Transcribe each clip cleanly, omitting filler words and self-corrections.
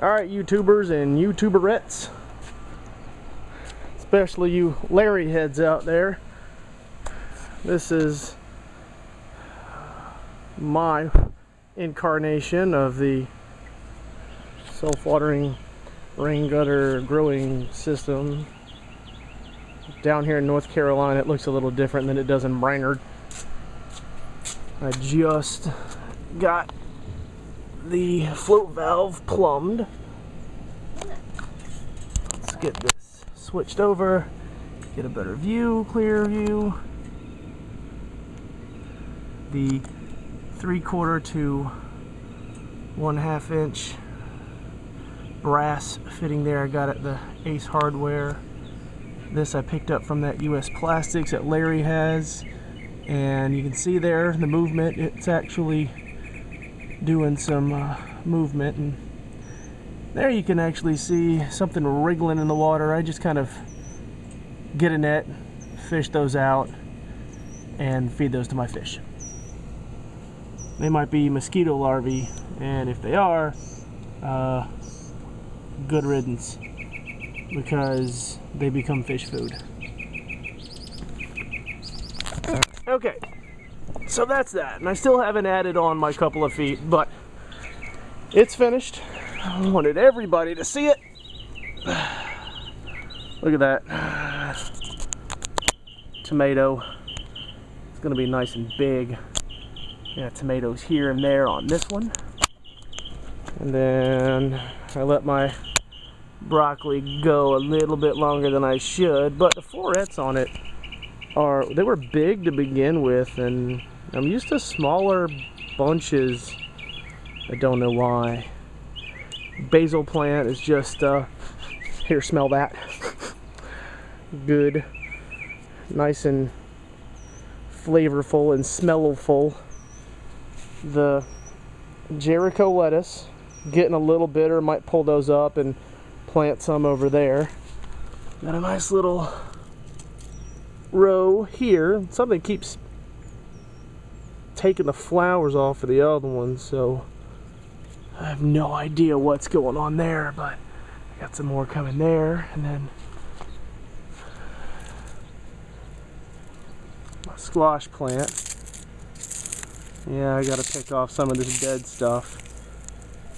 Alright, YouTubers and YouTuberettes, especially you Larry heads out there, this is my incarnation of the self-watering rain gutter growing system. Down here in North Carolina it looks a little different than it does in Brainerd. I just got the float valve plumbed. Let's get this switched over, get a better view, clear view. The 3/4 to 1/2 inch brass fitting there I got at the Ace Hardware. This I picked up from that US Plastics that Larry has, and you can see there the movement. It's actually doing some movement, and there you can actually see something wriggling in the water. I just kind of get a net, fish those out, and feed those to my fish. They might be mosquito larvae, and if they are, good riddance, because they become fish food. Okay, so that's that, and I still haven't added on my couple of feet, but it's finished. I wanted everybody to see it. Look at that tomato. It's gonna be nice and big. Got tomatoes here and there on this one, and then I let my broccoli go a little bit longer than I should, but the florets on it they were big to begin with, and I'm used to smaller bunches. I don't know why. Basil plant is just here, smell that. Good, nice and flavorful and smellful. The Jericho lettuce getting a little bitter, might pull those up and plant some over there. Got a nice little row here. Something keeps taking the flowers off of the other ones, so I have no idea what's going on there, but I got some more coming there. And then my squash plant. Yeah, I gotta pick off some of this dead stuff,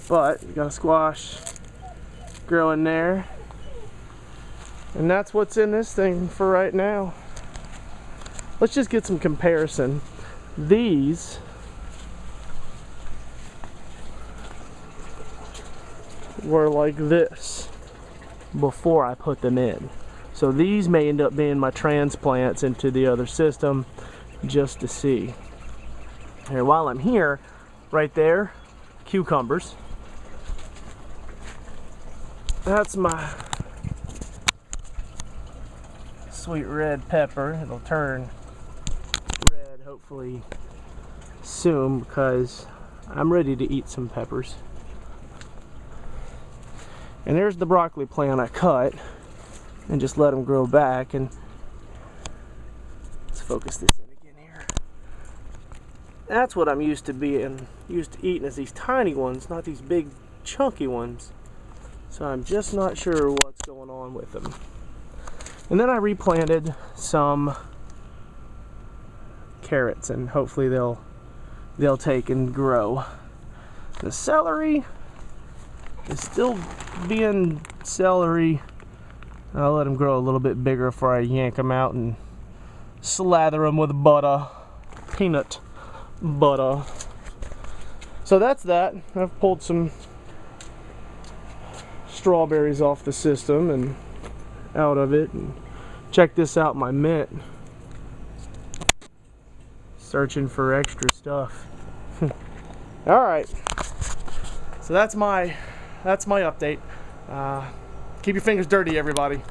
but you got a squash growing there, and that's what's in this thing for right now. Let's just get some comparison. These were like this before I put them in, so these may end up being my transplants into the other system, just to see. Here, while I'm here, right there, cucumbers. That's my sweet red pepper. It'll turn red hopefully soon, because I'm ready to eat some peppers. And there's the broccoli plant I cut and just let them grow back. And let's focus this in again here. That's what I'm used to eating, is these tiny ones, not these big chunky ones. So I'm just not sure what's going on with them. And then I replanted some carrots, and hopefully they'll take and grow. The celery is still being celery. I'll let them grow a little bit bigger before I yank them out and slather them with butter, peanut butter. So that's that. I've pulled some strawberries off the system and out of it, and check this out, my mint. Searching for extra stuff. All right, so that's my update. Keep your fingers dirty, everybody.